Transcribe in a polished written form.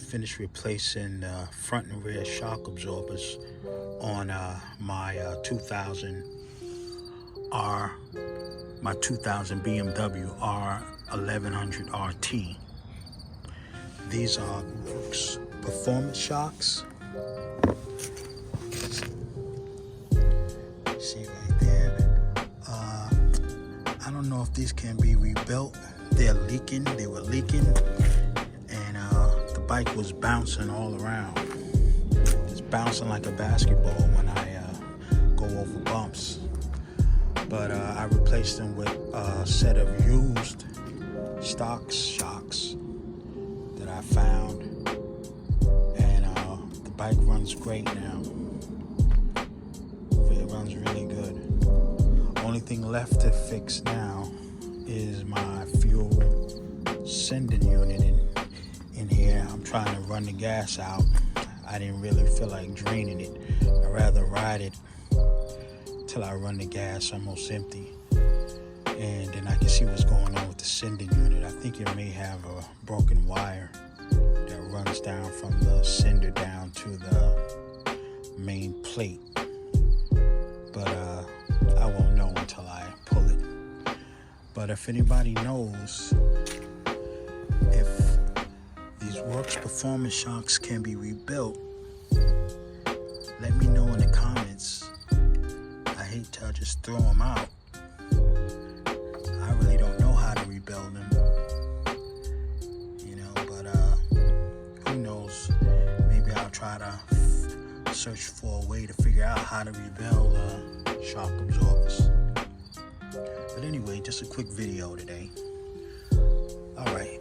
finished replacing front and rear shock absorbers on my 2000 BMW R1100RT. These are Brooks performance shocks. See right there. I don't know if these can be rebuilt. They were leaking, and the bike was bouncing all around. It's bouncing like a basketball when I go over bumps. But I replaced them with a set of used stock shocks that I found, and the bike runs great now. It runs really good. Only thing left to fix now is my fuel sending unit in here. I'm trying to run the gas out. I didn't really feel like draining it. I'd rather ride it till I run the gas almost empty, and then I can see what's going on with the sending unit. I think it may have a broken wire that runs down from the sender down to the main plate, but I won't know until I pull it. But if anybody knows if these Works performance shocks can be rebuilt, let me know in the comments. I hate to just throw them out. I really don't know how to rebuild them, but who knows? Maybe I'll try to search for a way to figure out how to rebuild shock absorbers. But anyway, just a quick video today. All right.